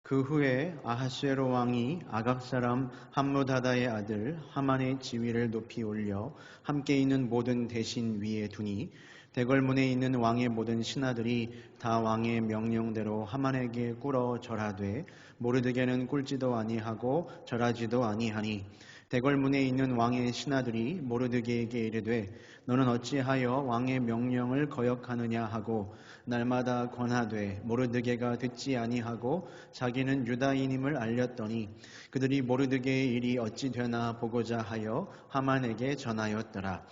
그 후에 아하수에로 왕이 아각 사람 함므다다의 아들 하만의 지위를 높이 올려 함께 있는 모든 대신 위에 두니 대궐문에 있는 왕의 모든 신하들이 다 왕의 명령대로 하만에게 꿇어 절하되 모르드게는 꿇지도 아니하고 절하지도 아니하니 대궐문에 있는 왕의 신하들이 모르드게에게 이르되 너는 어찌하여 왕의 명령을 거역하느냐 하고 날마다 권하되 모르드게가 듣지 아니하고 자기는 유다인임을 알렸더니 그들이 모르드게의 일이 어찌 되나 보고자 하여 하만에게 전하였더라.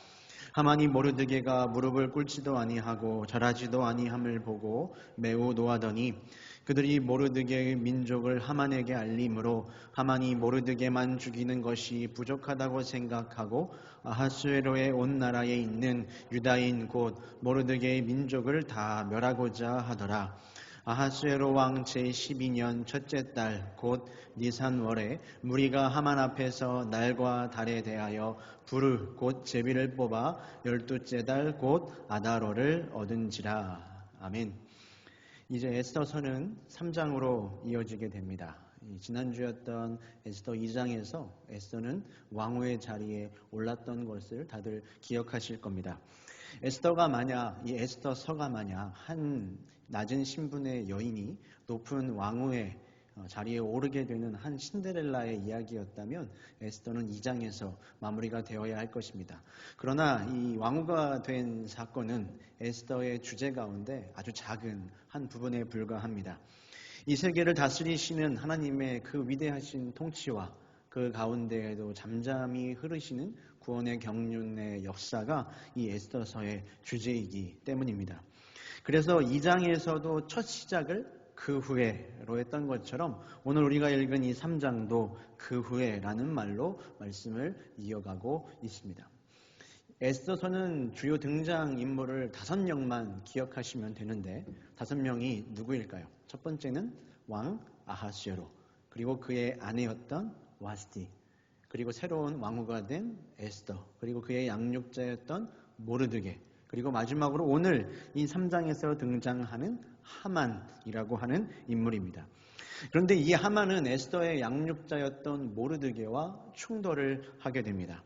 하만이 모르드게가 무릎을 꿇지도 아니하고 절하지도 아니함을 보고 매우 노하더니 그들이 모르드게의 민족을 하만에게 알림으로 하만이 모르드게만 죽이는 것이 부족하다고 생각하고 아하수에로의 온 나라에 있는 유다인 곧 모르드게의 민족을 다 멸하고자 하더라. 아하수에로 왕 제12년 첫째 달 곧 니산월에 무리가 하만 앞에서 날과 달에 대하여 부르 곧 제비를 뽑아 12째 달 곧 아다로를 얻은지라. 아멘. 이제 에스더서는 3장으로 이어지게 됩니다. 지난주였던 에스더 2장에서 에스더는 왕후의 자리에 올랐던 것을 다들 기억하실 겁니다. 에스더가 만약 이 에스더서가 만약 한 낮은 신분의 여인이 높은 왕후의 자리에 오르게 되는 한 신데렐라의 이야기였다면 에스더는 2장에서 마무리가 되어야 할 것입니다. 그러나 이 왕후가 된 사건은 에스더의 주제 가운데 아주 작은 한 부분에 불과합니다. 이 세계를 다스리시는 하나님의 그 위대하신 통치와 그 가운데에도 잠잠히 흐르시는 구원의 경륜의 역사가 이 에스더서의 주제이기 때문입니다. 그래서 2장에서도 첫 시작을 그 후에로 했던 것처럼 오늘 우리가 읽은 이 3장도 그 후에라는 말로 말씀을 이어가고 있습니다. 에스더서는 주요 등장인물을 5명만 기억하시면 되는데 5명이 누구일까요? 첫 번째는 왕 아하수에로, 그리고 그의 아내였던 와스티, 그리고 새로운 왕후가 된 에스더, 그리고 그의 양육자였던 모르드게, 그리고 마지막으로 오늘 이 3장에서 등장하는 하만이라고 하는 인물입니다. 그런데 이 하만은 에스더의 양육자였던 모르드게와 충돌을 하게 됩니다.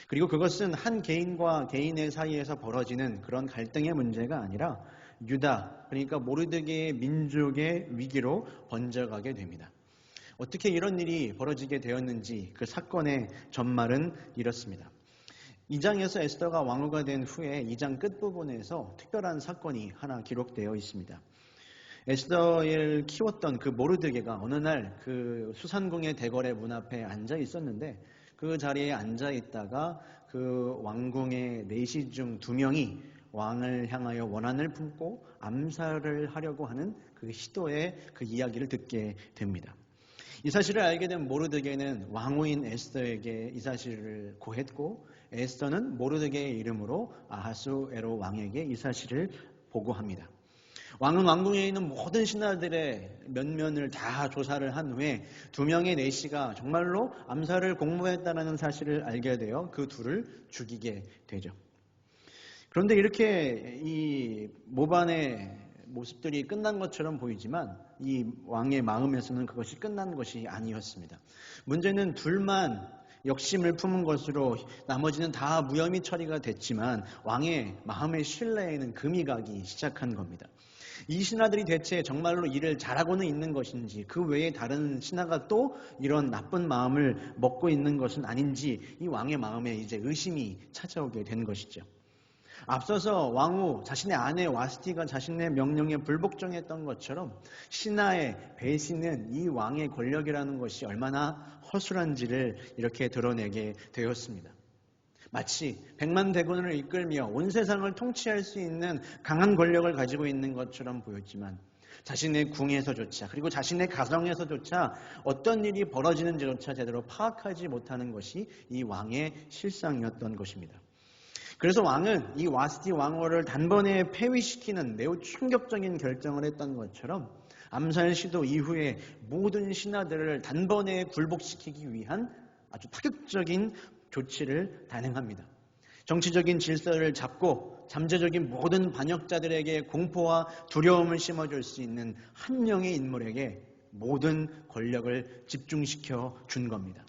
그리고 그것은 한 개인과 개인의 사이에서 벌어지는 그런 갈등의 문제가 아니라 유다, 그러니까 모르드게의 민족의 위기로 번져가게 됩니다. 어떻게 이런 일이 벌어지게 되었는지 그 사건의 전말은 이렇습니다. 2장에서 에스더가 왕후가 된 후에 2장 끝부분에서 특별한 사건이 하나 기록되어 있습니다. 에스더를 키웠던 그 모르드게가 어느 날 그 수산궁의 대궐의 문 앞에 앉아 있었는데 그 자리에 앉아 있다가 그 왕궁의 내시 중 2명이 왕을 향하여 원한을 품고 암살을 하려고 하는 그 시도의 그 이야기를 듣게 됩니다. 이 사실을 알게 된 모르드게는 왕후인 에스더에게 이 사실을 고했고 에스더는 모르드게의 이름으로 아하수에로 왕에게 이 사실을 보고합니다. 왕은 왕궁에 있는 모든 신하들의 면면을 다 조사를 한 후에 2명의 내시가 정말로 암살을 공모했다는 사실을 알게 되어 그 둘을 죽이게 되죠. 그런데 이렇게 이 모반의 모습들이 끝난 것처럼 보이지만 이 왕의 마음에서는 그것이 끝난 것이 아니었습니다. 문제는 둘만 역심을 품은 것으로 나머지는 다 무혐의 처리가 됐지만 왕의 마음의 신뢰에는 금이 가기 시작한 겁니다. 이 신하들이 대체 정말로 일을 잘하고는 있는 것인지 그 외에 다른 신하가 또 이런 나쁜 마음을 먹고 있는 것은 아닌지 이 왕의 마음에 이제 의심이 찾아오게 된 것이죠. 앞서서 왕후 자신의 아내 와스티가 자신의 명령에 불복종했던 것처럼 신하의 배신은 이 왕의 권력이라는 것이 얼마나 허술한지를 이렇게 드러내게 되었습니다. 마치 100만 대군을 이끌며 온 세상을 통치할 수 있는 강한 권력을 가지고 있는 것처럼 보였지만 자신의 궁에서조차 그리고 자신의 가정에서조차 어떤 일이 벌어지는지조차 제대로 파악하지 못하는 것이 이 왕의 실상이었던 것입니다. 그래서 왕은 이 와스티 왕후를 단번에 폐위시키는 매우 충격적인 결정을 했던 것처럼 암살 시도 이후에 모든 신하들을 단번에 굴복시키기 위한 아주 파격적인 조치를 단행합니다. 정치적인 질서를 잡고 잠재적인 모든 반역자들에게 공포와 두려움을 심어줄 수 있는 한 명의 인물에게 모든 권력을 집중시켜 준 겁니다.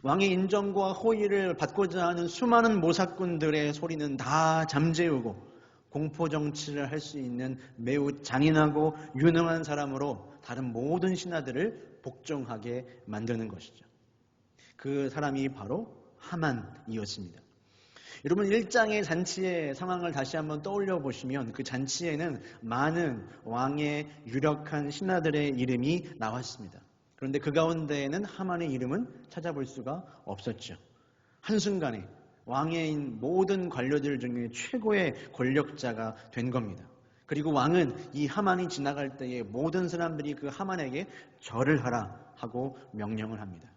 왕의 인정과 호의를 받고자 하는 수많은 모사꾼들의 소리는 다 잠재우고 공포정치를 할 수 있는 매우 잔인하고 유능한 사람으로 다른 모든 신하들을 복종하게 만드는 것이죠. 그 사람이 바로 하만이었습니다. 여러분 1장의 잔치의 상황을 다시 한번 떠올려 보시면 그 잔치에는 많은 왕의 유력한 신하들의 이름이 나왔습니다. 그런데 그 가운데에는 하만의 이름은 찾아볼 수가 없었죠. 한순간에 왕의 모든 관료들 중에 최고의 권력자가 된 겁니다. 그리고 왕은 이 하만이 지나갈 때에 모든 사람들이 그 하만에게 절을 하라 하고 명령을 합니다.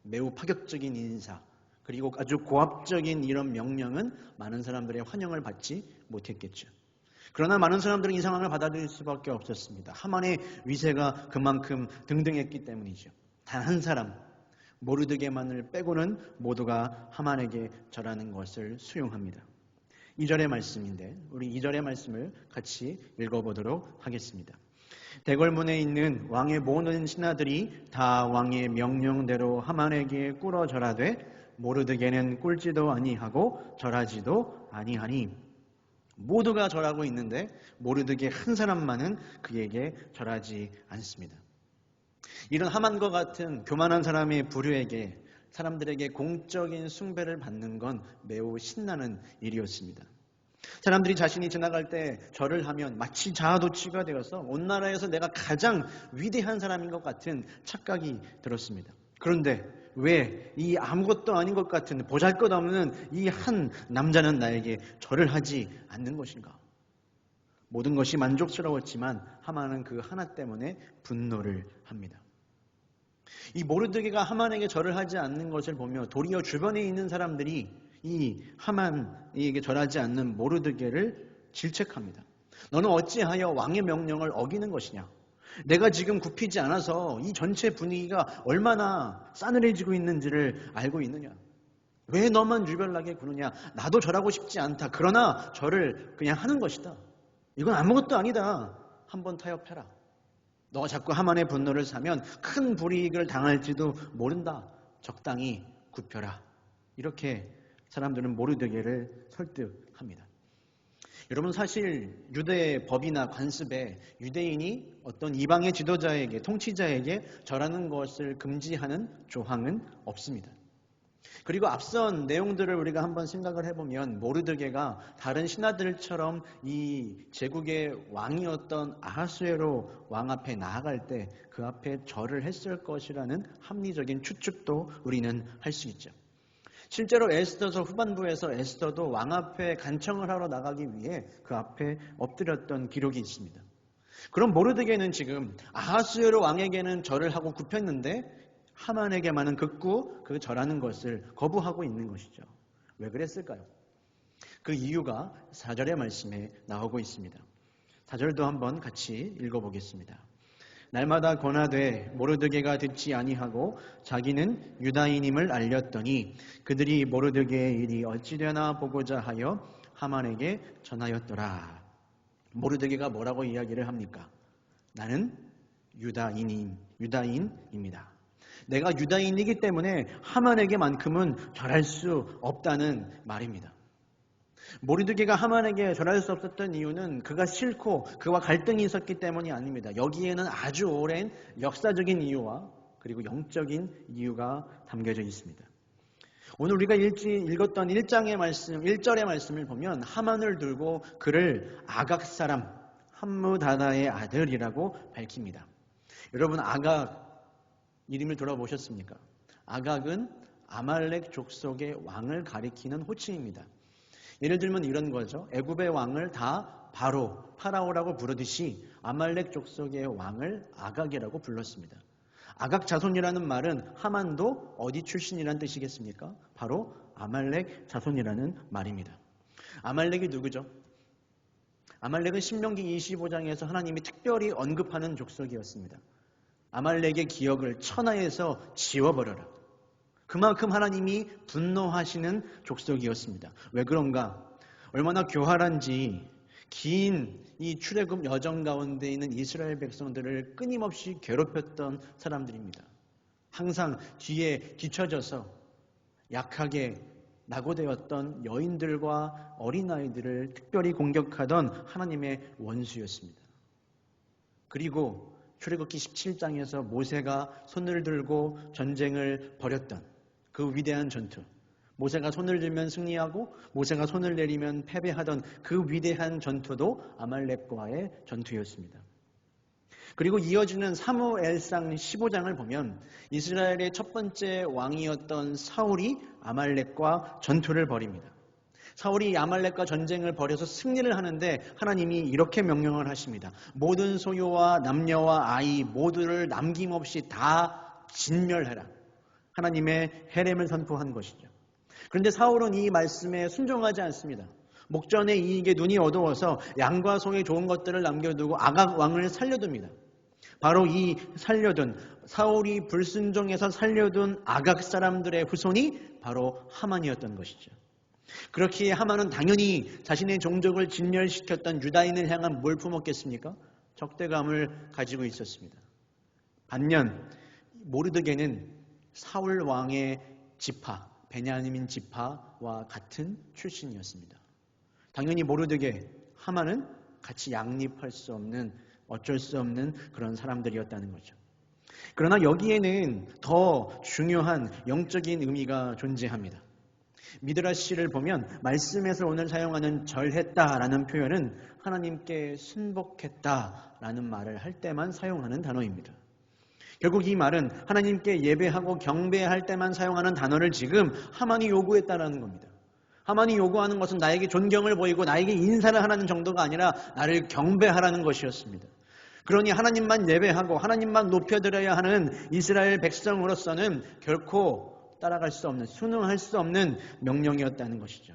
매우 파격적인 인사, 그리고 아주 고압적인 이런 명령은 많은 사람들의 환영을 받지 못했겠죠. 그러나 많은 사람들은 이 상황을 받아들일 수밖에 없었습니다. 하만의 위세가 그만큼 등등했기 때문이죠. 단 한 사람, 모르드게만을 빼고는 모두가 하만에게 절하는 것을 수용합니다. 2절의 말씀인데 우리 2절의 말씀을 같이 읽어보도록 하겠습니다. 대궐문에 있는 왕의 모든 신하들이 다 왕의 명령대로 하만에게 꿇어 절하되 모르드게는 꿇지도 아니하고 절하지도 아니하니. 모두가 절하고 있는데 모르드게 한 사람만은 그에게 절하지 않습니다. 이런 하만과 같은 교만한 사람의 부류에게 사람들에게 공적인 숭배를 받는 건 매우 신나는 일이었습니다. 사람들이 자신이 지나갈 때 절을 하면 마치 자아도취가 되어서 온 나라에서 내가 가장 위대한 사람인 것 같은 착각이 들었습니다. 그런데 왜 이 아무것도 아닌 것 같은 보잘것없는 이 한 남자는 나에게 절을 하지 않는 것인가? 모든 것이 만족스러웠지만 하만은 그 하나 때문에 분노를 합니다. 이 모르드게가 하만에게 절을 하지 않는 것을 보며 도리어 주변에 있는 사람들이 이 하만에게 절하지 않는 모르드게를 질책합니다. 너는 어찌하여 왕의 명령을 어기는 것이냐? 내가 지금 굽히지 않아서 이 전체 분위기가 얼마나 싸늘해지고 있는지를 알고 있느냐? 왜 너만 유별나게 구느냐? 나도 절하고 싶지 않다. 그러나 절을 그냥 하는 것이다. 이건 아무것도 아니다. 한번 타협해라. 너가 자꾸 하만의 분노를 사면 큰 불이익을 당할지도 모른다. 적당히 굽혀라. 이렇게 사람들은 모르드게를 설득합니다. 여러분 사실 유대 법이나 관습에 유대인이 어떤 이방의 지도자에게 통치자에게 절하는 것을 금지하는 조항은 없습니다. 그리고 앞선 내용들을 우리가 한번 생각을 해보면 모르드게가 다른 신하들처럼 이 제국의 왕이었던 아하수에로 왕 앞에 나아갈 때 그 앞에 절을 했을 것이라는 합리적인 추측도 우리는 할 수 있죠. 실제로 에스더서 후반부에서 에스더도 왕 앞에 간청을 하러 나가기 위해 그 앞에 엎드렸던 기록이 있습니다. 그럼 모르드게는 지금 아하수에로 왕에게는 절을 하고 굽혔는데 하만에게만은 극구 그 절하는 것을 거부하고 있는 것이죠. 왜 그랬을까요? 그 이유가 4절의 말씀에 나오고 있습니다. 4절도 한번 같이 읽어보겠습니다. 날마다 권하되 모르드게가 듣지 아니하고 자기는 유다인임을 알렸더니 그들이 모르드게의 일이 어찌되나 보고자 하여 하만에게 전하였더라. 모르드게가 뭐라고 이야기를 합니까? 나는 유다인입니다. 내가 유다인이기 때문에 하만에게만큼은 절할 수 없다는 말입니다. 모르드게가 하만에게 절할 수 없었던 이유는 그가 싫고 그와 갈등이 있었기 때문이 아닙니다. 여기에는 아주 오랜 역사적인 이유와 그리고 영적인 이유가 담겨져 있습니다. 오늘 우리가 읽었던 1장의 말씀, 1절의 말씀을 보면 하만을 두고 그를 아각 사람 함무다다의 아들이라고 밝힙니다. 여러분 아각 이름을 들어보셨습니까? 아각은 아말렉 족속의 왕을 가리키는 호칭입니다. 예를 들면 이런 거죠. 애굽의 왕을 다 파라오라고 부르듯이 아말렉 족속의 왕을 아각이라고 불렀습니다. 아각 자손이라는 말은 하만도 어디 출신이라는 뜻이겠습니까? 바로 아말렉 자손이라는 말입니다. 아말렉이 누구죠? 아말렉은 신명기 25장에서 하나님이 특별히 언급하는 족속이었습니다. 아말렉의 기억을 천하에서 지워버려라. 그만큼 하나님이 분노하시는 족속이었습니다. 왜 그런가? 얼마나 교활한지 긴 이 출애굽 여정 가운데 있는 이스라엘 백성들을 끊임없이 괴롭혔던 사람들입니다. 항상 뒤에 뒤처져서 약하게 낙오되었던 여인들과 어린아이들을 특별히 공격하던 하나님의 원수였습니다. 그리고 출애굽기 17장에서 모세가 손을 들고 전쟁을 벌였던 그 위대한 전투, 모세가 손을 들면 승리하고 모세가 손을 내리면 패배하던 그 위대한 전투도 아말렉과의 전투였습니다. 그리고 이어지는 사무엘상 15장을 보면 이스라엘의 첫 번째 왕이었던 사울이 아말렉과 전투를 벌입니다. 사울이 아말렉과 전쟁을 벌여서 승리를 하는데 하나님이 이렇게 명령을 하십니다. 모든 소유와 남녀와 아이 모두를 남김없이 다 진멸해라. 하나님의 헤렘을 선포한 것이죠. 그런데 사울은 이 말씀에 순종하지 않습니다. 목전의 이익에 눈이 어두워서 양과 소의 좋은 것들을 남겨두고 아각 왕을 살려둡니다. 바로 이 살려둔 사울이 불순종해서 살려둔 아각 사람들의 후손이 바로 하만이었던 것이죠. 그렇기에 하만은 당연히 자신의 종족을 진멸시켰던 유다인을 향한 뭘 품었겠습니까? 적대감을 가지고 있었습니다. 반면 모르드게는 사울 왕의 지파 베냐민 지파와 같은 출신이었습니다. 당연히 모르드게, 하만은 같이 양립할 수 없는 어쩔 수 없는 그런 사람들이었다는 거죠. 그러나 여기에는 더 중요한 영적인 의미가 존재합니다. 미드라시를 보면 말씀에서 오늘 사용하는 절했다라는 표현은 하나님께 순복했다라는 말을 할 때만 사용하는 단어입니다. 결국 이 말은 하나님께 예배하고 경배할 때만 사용하는 단어를 지금 하만이 요구했다라는 겁니다. 하만이 요구하는 것은 나에게 존경을 보이고 나에게 인사를 하라는 정도가 아니라 나를 경배하라는 것이었습니다. 그러니 하나님만 예배하고 하나님만 높여드려야 하는 이스라엘 백성으로서는 결코 따라갈 수 없는, 순응할 수 없는 명령이었다는 것이죠.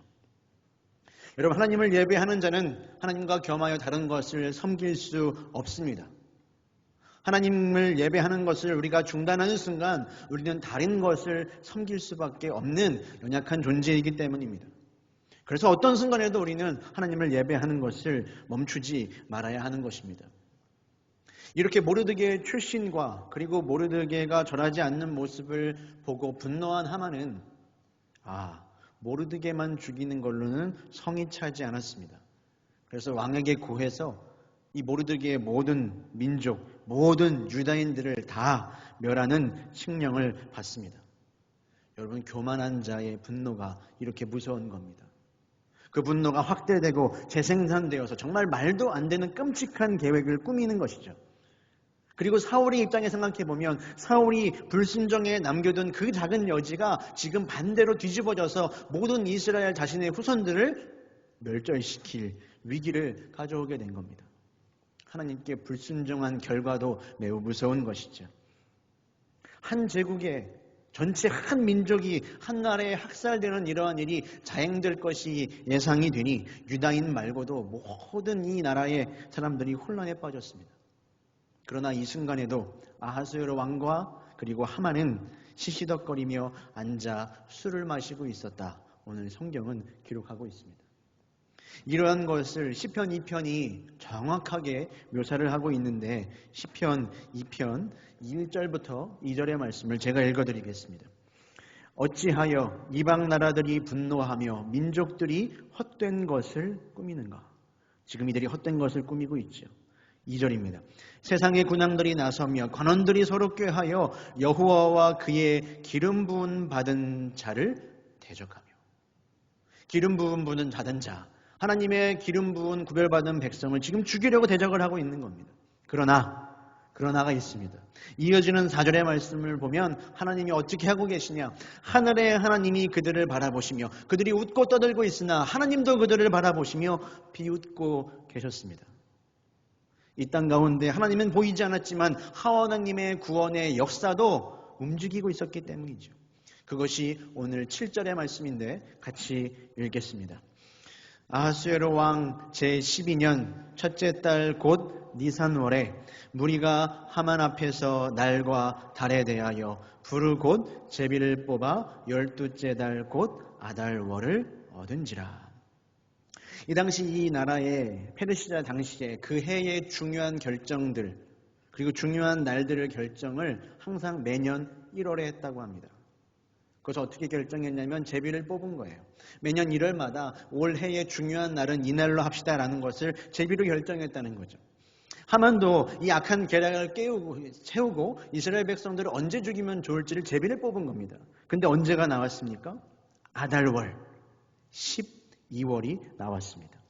여러분, 하나님을 예배하는 자는 하나님과 겸하여 다른 것을 섬길 수 없습니다. 하나님을 예배하는 것을 우리가 중단하는 순간 우리는 다른 것을 섬길 수밖에 없는 연약한 존재이기 때문입니다. 그래서 어떤 순간에도 우리는 하나님을 예배하는 것을 멈추지 말아야 하는 것입니다. 이렇게 모르드게의 출신과 그리고 모르드게가 절하지 않는 모습을 보고 분노한 하만은 모르드게만 죽이는 걸로는 성이 차지 않았습니다. 그래서 왕에게 구해서 이 모르드게의 모든 민족, 모든 유다인들을 다 멸하는 칙령을 받습니다. 여러분, 교만한 자의 분노가 이렇게 무서운 겁니다. 그 분노가 확대되고 재생산되어서 정말 말도 안 되는 끔찍한 계획을 꾸미는 것이죠. 그리고 사울의 입장에 생각해보면 사울이 불순종에 남겨둔 그 작은 여지가 지금 반대로 뒤집어져서 모든 이스라엘 자신의 후손들을 멸절시킬 위기를 가져오게 된 겁니다. 하나님께 불순종한 결과도 매우 무서운 것이죠. 한 제국의 전체 한 민족이 한 나라에 학살되는 이러한 일이 자행될 것이 예상이 되니 유다인 말고도 모든 이 나라의 사람들이 혼란에 빠졌습니다. 그러나 이 순간에도 아하스웨로 왕과 그리고 하만은 시시덕거리며 앉아 술을 마시고 있었다. 오늘 성경은 기록하고 있습니다. 이러한 것을 시편 2편이 정확하게 묘사를 하고 있는데 시편 2편 1절부터 2절의 말씀을 제가 읽어드리겠습니다. 어찌하여 이방 나라들이 분노하며 민족들이 헛된 것을 꾸미는가? 지금 이들이 헛된 것을 꾸미고 있죠. 2절입니다. 세상의 군왕들이 나서며 관원들이 서로 꾀하여 여호와와 그의 기름 부은 받은 자를 대적하며. 기름 부은 받은 자, 하나님의 기름 부은 구별받은 백성을 지금 죽이려고 대적을 하고 있는 겁니다. 그러나가 있습니다. 이어지는 4절의 말씀을 보면 하나님이 어떻게 하고 계시냐? 하늘의 하나님이 그들을 바라보시며 그들이 웃고 떠들고 있으나 하나님도 그들을 바라보시며 비웃고 계셨습니다. 이 땅 가운데 하나님은 보이지 않았지만 하나님의 구원의 역사도 움직이고 있었기 때문이죠. 그것이 오늘 7절의 말씀인데 같이 읽겠습니다. 아하스웨로 왕 제12년 첫째 달 곧 니산월에 무리가 하만 앞에서 날과 달에 대하여 불을 곧 제비를 뽑아 12째 달 곧 아달월을 얻은지라. 이 당시 이 나라의 페르시아 당시에 그 해의 중요한 결정들 그리고 중요한 날들을 결정을 항상 매년 1월에 했다고 합니다. 그래서 어떻게 결정했냐면 제비를 뽑은 거예요. 매년 1월마다 올 해의 중요한 날은 이날로 합시다라는 것을 제비로 결정했다는 거죠. 하만도 이 악한 계략을 세우고 이스라엘 백성들을 언제 죽이면 좋을지를 제비를 뽑은 겁니다. 근데 언제가 나왔습니까? 아달월 12월이 나왔습니다.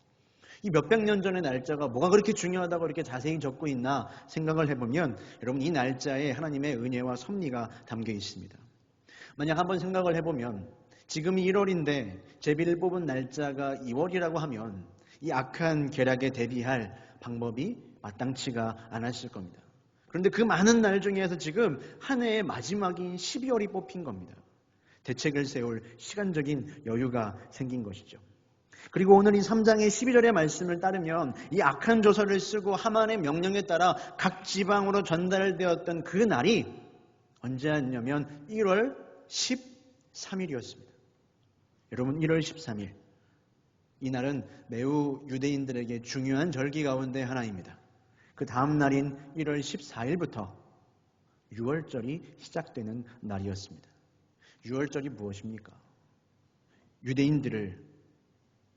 이 몇백 년 전의 날짜가 뭐가 그렇게 중요하다고 이렇게 자세히 적고 있나 생각을 해보면 여러분 이 날짜에 하나님의 은혜와 섭리가 담겨 있습니다. 만약 한번 생각을 해보면 지금이 1월인데 제비를 뽑은 날짜가 2월이라고 하면 이 악한 계략에 대비할 방법이 마땅치가 않았을 겁니다. 그런데 그 많은 날 중에서 지금 한 해의 마지막인 12월이 뽑힌 겁니다. 대책을 세울 시간적인 여유가 생긴 것이죠. 그리고 오늘 이 3장의 12절의 말씀을 따르면 이 악한 조서를 쓰고 하만의 명령에 따라 각 지방으로 전달되었던 그 날이 언제였냐면 1월 13일이었습니다. 여러분 1월 13일 이 날은 매우 유대인들에게 중요한 절기 가운데 하나입니다. 그 다음 날인 1월 14일부터 유월절이 시작되는 날이었습니다. 유월절이 무엇입니까? 유대인들을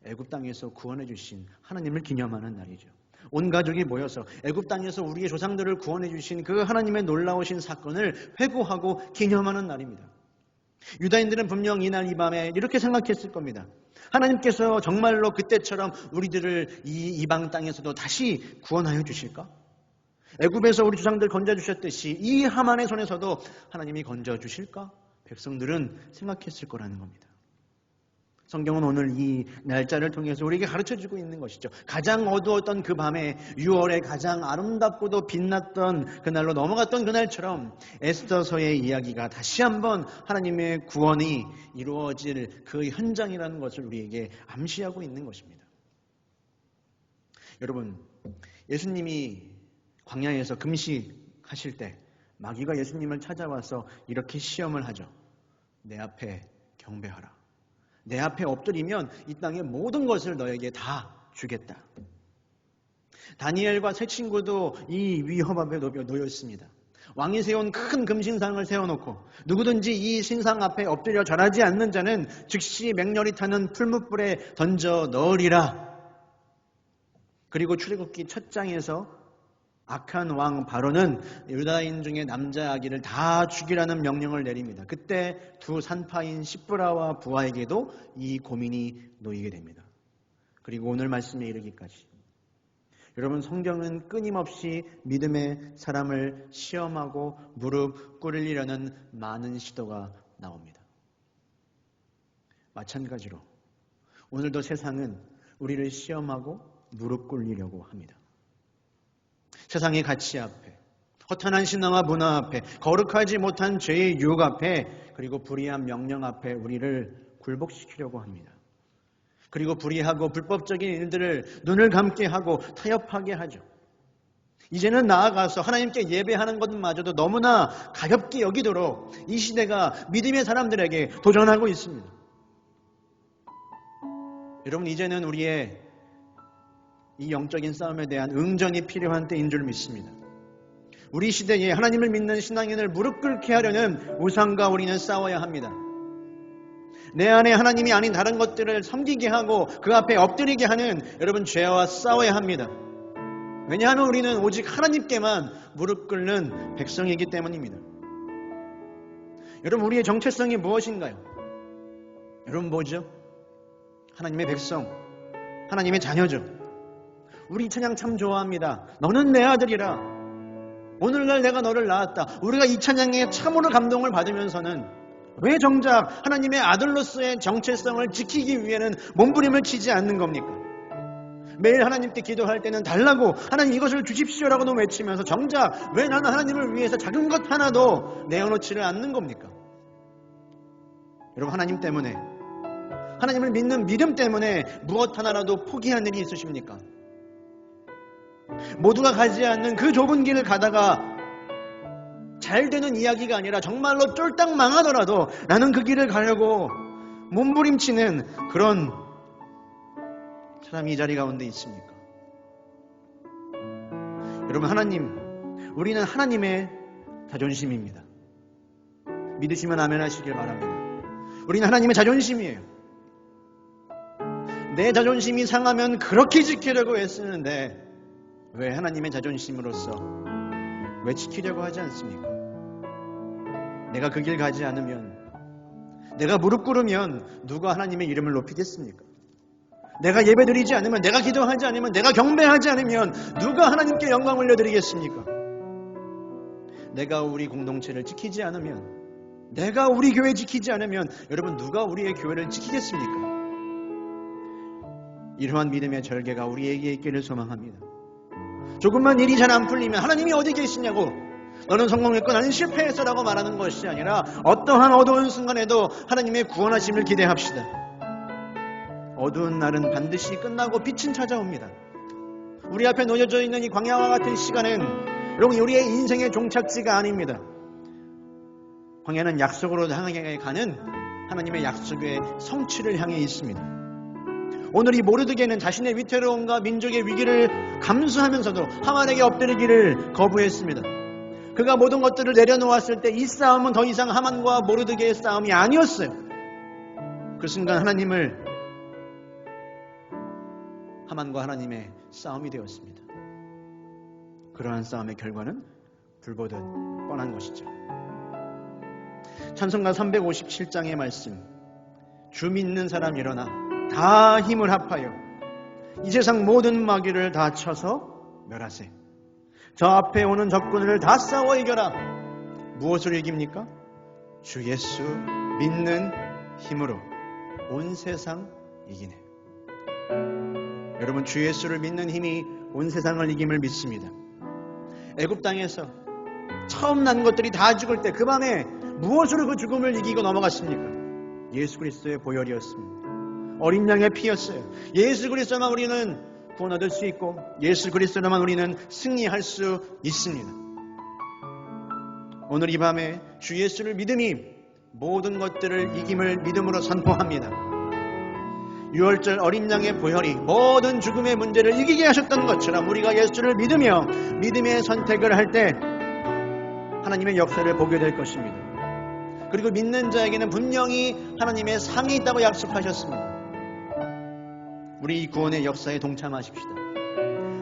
애굽 땅에서 구원해 주신 하나님을 기념하는 날이죠. 온 가족이 모여서 애굽 땅에서 우리의 조상들을 구원해 주신 그 하나님의 놀라우신 사건을 회고하고 기념하는 날입니다. 유다인들은 분명 이날 이 밤에 이렇게 생각했을 겁니다. 하나님께서 정말로 그때처럼 우리들을 이 이방 땅에서도 다시 구원하여 주실까? 애굽에서 우리 조상들 건져주셨듯이 이 하만의 손에서도 하나님이 건져주실까? 백성들은 생각했을 거라는 겁니다. 성경은 오늘 이 날짜를 통해서 우리에게 가르쳐주고 있는 것이죠. 가장 어두웠던 그 밤에 6월에 가장 아름답고도 빛났던 그날로 넘어갔던 그날처럼 에스더서의 이야기가 다시 한번 하나님의 구원이 이루어질 그 현장이라는 것을 우리에게 암시하고 있는 것입니다. 여러분, 예수님이 광야에서 금식하실 때 마귀가 예수님을 찾아와서 이렇게 시험을 하죠. 내 앞에 경배하라. 내 앞에 엎드리면 이 땅의 모든 것을 너에게 다 주겠다. 다니엘과 세 친구도 이 위험 앞에 놓였습니다. 왕이 세운 큰 금신상을 세워놓고 누구든지 이 신상 앞에 엎드려 절하지 않는 자는 즉시 맹렬히 타는 풀무불에 던져 넣으리라. 그리고 출애굽기 첫 장에서 악한 왕 바로는 유다인 중에 남자 아기를 다 죽이라는 명령을 내립니다. 그때 두 산파인 시브라와 부하에게도 이 고민이 놓이게 됩니다. 그리고 오늘 말씀에 이르기까지 여러분, 성경은 끊임없이 믿음의 사람을 시험하고 무릎 꿇으려는 많은 시도가 나옵니다. 마찬가지로 오늘도 세상은 우리를 시험하고 무릎 꿇으려고 합니다. 세상의 가치 앞에, 허탄한 신앙과 문화 앞에, 거룩하지 못한 죄의 유혹 앞에, 그리고 불의한 명령 앞에 우리를 굴복시키려고 합니다. 그리고 불의하고 불법적인 일들을 눈을 감게 하고 타협하게 하죠. 이제는 나아가서 하나님께 예배하는 것마저도 너무나 가볍게 여기도록 이 시대가 믿음의 사람들에게 도전하고 있습니다. 여러분, 이제는 우리의 이 영적인 싸움에 대한 응전이 필요한 때인 줄 믿습니다. 우리 시대에 하나님을 믿는 신앙인을 무릎 꿇게 하려는 우상과 우리는 싸워야 합니다. 내 안에 하나님이 아닌 다른 것들을 섬기게 하고 그 앞에 엎드리게 하는 여러분 죄와 싸워야 합니다. 왜냐하면 우리는 오직 하나님께만 무릎 꿇는 백성이기 때문입니다. 여러분, 우리의 정체성이 무엇인가요? 여러분, 뭐죠? 하나님의 백성, 하나님의 자녀죠. 우리 찬양 참 좋아합니다. 너는 내 아들이라. 오늘날 내가 너를 낳았다. 우리가 이 찬양에 참으로 감동을 받으면서는 왜 정작 하나님의 아들로서의 정체성을 지키기 위해는 몸부림을 치지 않는 겁니까? 매일 하나님께 기도할 때는 달라고, 하나님 이것을 주십시오라고도 외치면서 정작 왜 나는 하나님을 위해서 작은 것 하나도 내어놓지를 않는 겁니까? 여러분, 하나님 때문에, 하나님을 믿는 믿음 때문에 무엇 하나라도 포기한 일이 있으십니까? 모두가 가지 않는 그 좁은 길을 가다가 잘 되는 이야기가 아니라 정말로 쫄딱 망하더라도 나는 그 길을 가려고 몸부림치는 그런 사람이 이 자리 가운데 있습니까? 여러분, 우리는 하나님의 자존심입니다. 믿으시면 아멘 하시길 바랍니다. 우리는 하나님의 자존심이에요. 내 자존심이 상하면 그렇게 지키려고 애쓰는데 왜 하나님의 자존심으로서 왜 지키려고 하지 않습니까? 내가 그 길 가지 않으면, 내가 무릎 꿇으면 누가 하나님의 이름을 높이겠습니까? 내가 예배드리지 않으면, 내가 기도하지 않으면, 내가 경배하지 않으면 누가 하나님께 영광 올려드리겠습니까? 내가 우리 공동체를 지키지 않으면, 내가 우리 교회 지키지 않으면 여러분 누가 우리의 교회를 지키겠습니까? 이러한 믿음의 절개가 우리에게 있기를 소망합니다. 조금만 일이 잘 안 풀리면 하나님이 어디 계시냐고, 너는 성공했고 나는 실패했어라고 말하는 것이 아니라 어떠한 어두운 순간에도 하나님의 구원하심을 기대합시다. 어두운 날은 반드시 끝나고 빛은 찾아옵니다. 우리 앞에 놓여져 있는 이 광야와 같은 시간은 여러분 우리의 인생의 종착지가 아닙니다. 광야는 약속으로 향해 가는 하나님의 약속의 성취를 향해 있습니다. 오늘 이 모르드게는 자신의 위태로움과 민족의 위기를 감수하면서도 하만에게 엎드리기를 거부했습니다. 그가 모든 것들을 내려놓았을 때 이 싸움은 더 이상 하만과 모르드게의 싸움이 아니었어요. 그 순간 하만과 하나님의 싸움이 되었습니다. 그러한 싸움의 결과는 불보듯 뻔한 것이죠. 찬송가 357장의 말씀, 주 믿는 사람 일어나 다 힘을 합하여 이 세상 모든 마귀를 다 쳐서 멸하세. 저 앞에 오는 적군을 다 싸워 이겨라. 무엇을 이깁니까? 주 예수 믿는 힘으로 온 세상 이기네. 여러분, 주 예수를 믿는 힘이 온 세상을 이김을 믿습니다. 애굽 땅에서 처음 난 것들이 다 죽을 때 그 밤에 무엇으로 그 죽음을 이기고 넘어갔습니까? 예수 그리스도의 보혈이었습니다. 어린 양의 피였어요. 예수 그리스도만 우리는 구원 얻을 수 있고 예수 그리스도로만 우리는 승리할 수 있습니다. 오늘 이 밤에 주 예수를 믿음이 모든 것들을 이김을 믿음으로 선포합니다. 6월절 어린 양의 보혈이 모든 죽음의 문제를 이기게 하셨던 것처럼 우리가 예수를 믿으며 믿음의 선택을 할 때 하나님의 역사를 보게 될 것입니다. 그리고 믿는 자에게는 분명히 하나님의 상이 있다고 약속하셨습니다. 우리 이 구원의 역사에 동참하십시다.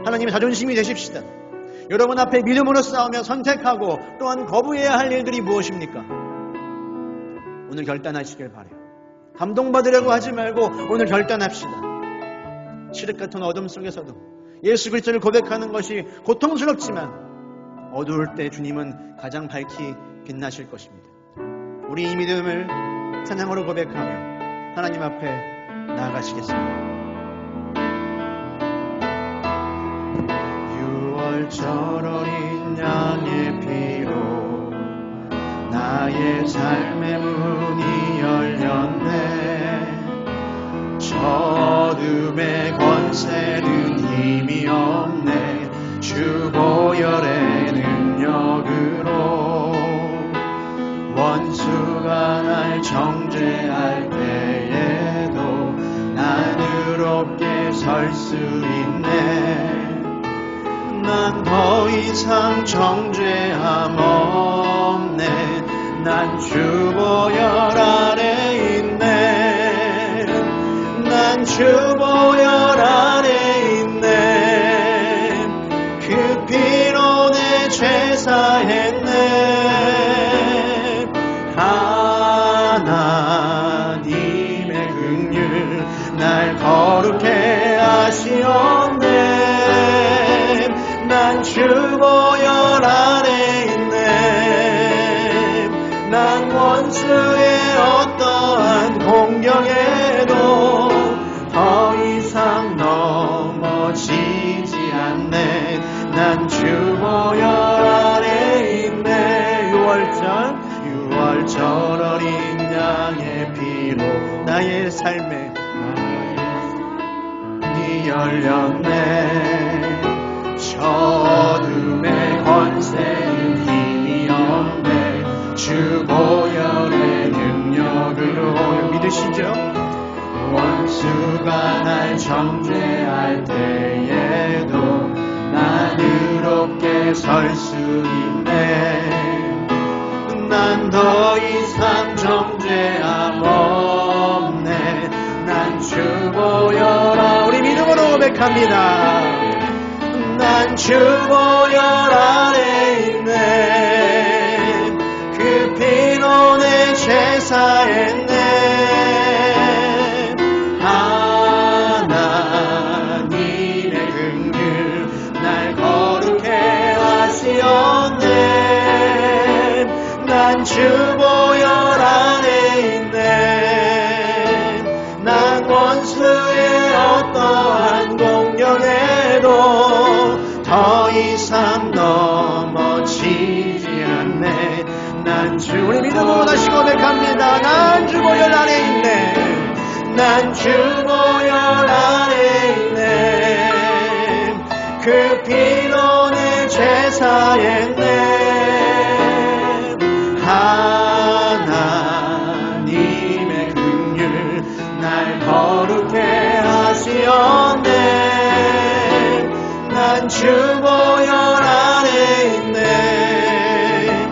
하나님의 자존심이 되십시다. 여러분 앞에 믿음으로 싸우며 선택하고 또한 거부해야 할 일들이 무엇입니까? 오늘 결단하시길 바라요. 감동받으려고 하지 말고 오늘 결단합시다. 칠흑 같은 어둠 속에서도 예수 그리스도를 고백하는 것이 고통스럽지만 어두울 때 주님은 가장 밝히 빛나실 것입니다. 우리 이 믿음을 찬양으로 고백하며 하나님 앞에 나아가시겠습니다. 6월절 어린 양의 피로 나의 삶의 문이 열렸네. 저 어둠의 권세는 힘이 없네. 주 보혈의 능력으로 원수가 날 정죄할 때에도 난 의롭게 설 수 있네. 난 더 이상 정죄함 없네. 난 주 보혈 아래 있네. 난 주 보혈 아래 있네. 그 피로 내 죄 사했네. 하나님의 긍휼 날 거룩해 하시었네. 난 주 보혈 아래 있네. 난 원수의 어떠한 공격에도 더 이상 넘어지지 않네. 난 주 보혈 아래 있네. 6월절 어린 양의 피로 나의 삶에 문이 열렸네. 저 어둠의 권세는 힘이 없네. 주 보혈의 능력으로 믿으시죠? 원수가 날 정죄할 때에도 난 의롭게 설 수 있네. 난 더 이상 정죄함 없네. 난 주 보혈, 우리 믿음으로 고백합니다. 난 주 보혈 아래 있네. 그 피로 내 죄 사했네. 하나님의 긍휼 날 거룩해 하시었네. 난 주 보혈 안에 있네. 난 원수의 어떠한 공격에도 더 이상 넘어지지 않네. 난 주, 우리 믿음으로 다시 고백합니다. 난 주 보혈 안에 있네. 난 주 보혈 안에 있네. 그 피로 내 죄 사했네. 하나님의 긍휼 날 거룩해 하시었네. 난 주 보혈 안에 있네.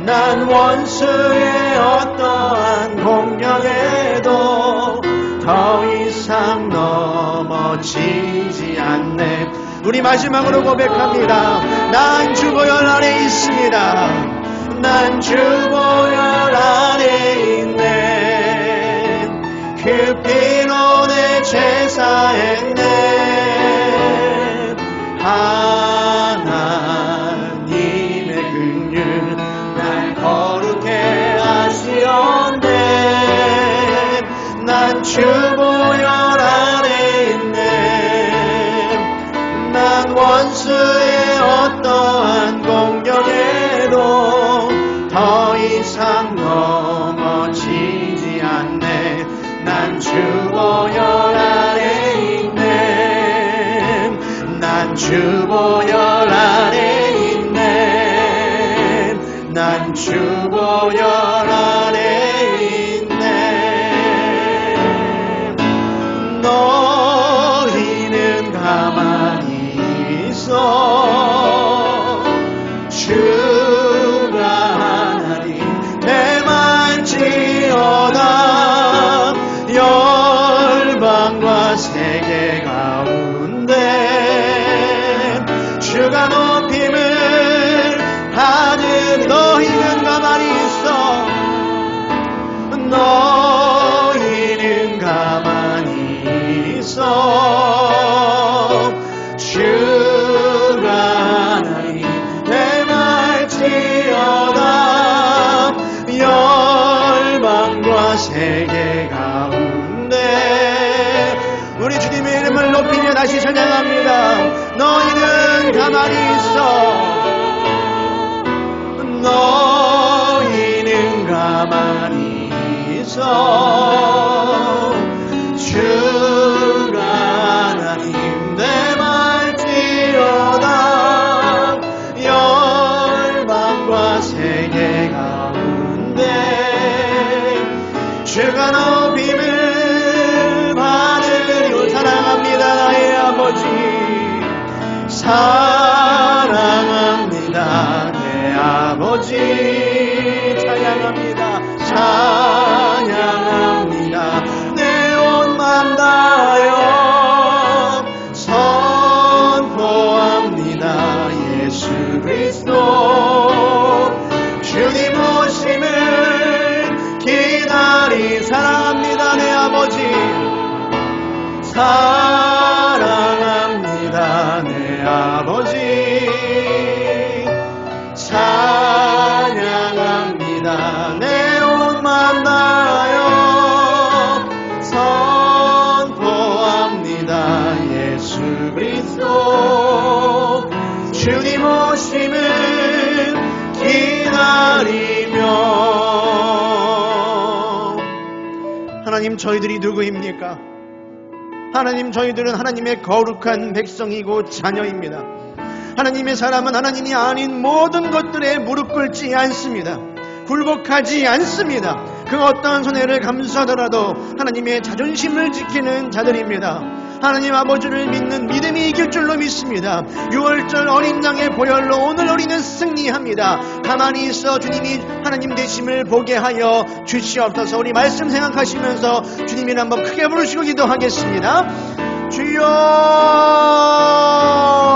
난 원수의 어떠한 공격에도 더 이상 넘어지지 않네. 우리 마지막으로 고백합니다. 난 주 보혈 안에 있습니다. 난 주 보혈 안에 있네. 그 피로 내 죄 사했네. 하나님의 긍휼 날 거룩해 하시었네. 난 주 보혈 안에 있네. 난 원수의 어떠한 공격에도 더 이상 넘어지지 않네. 난 주 보혈 안에 있네. 난 주 보혈 안에 있네. 난 주 보혈 안에 있네. 너희는 가만히 있어. 주가 하나님 내 말지어다. 열방과 세계 가운데 주가 높임을 받으니 너희는 가만히 있어. 너희는 가만히 있어. 주가 하나님 내 말지어다. 열방과 세계 가운데 우리 주님의 이름을 높이며 다시 찬양합니다. 너희는 가만히 있어. 너희는 가만히 있어. 주가 하나님 내 말지어다. 열방과 세계 가운데 주가 높임을 받으리오. 사랑합니다 나의 아버지. 사랑합니다 내 아버지. 찬양합니다. 찬양합니다. 내 온 맘 다하여 선포합니다. 예수 그리스도 주님 오심을 기다리. 사랑합니다 내 아버지. 사랑합니다 내 아버지. 찬양합니다. 내 온 맘 다하여 선포합니다. 예수 그리스도 주님 오심을 기다리며. 하나님 저희들이 누구입니까? 하나님 저희들은 하나님의 거룩한 백성이고 자녀입니다. 하나님의 사람은 하나님이 아닌 모든 것들에 무릎 꿇지 않습니다. 굴복하지 않습니다. 그 어떠한 손해를 감수하더라도 하나님의 자존심을 지키는 자들입니다. 하나님 아버지를 믿는 믿음이 이길 줄로 믿습니다. 6월절 어린 양의 보혈로 오늘 우리는 승리합니다. 가만히 있어 주님이 하나님 되심을 보게 하여 주시옵소서. 우리 말씀 생각하시면서 주님을 한번 크게 부르시고 기도하겠습니다. 주여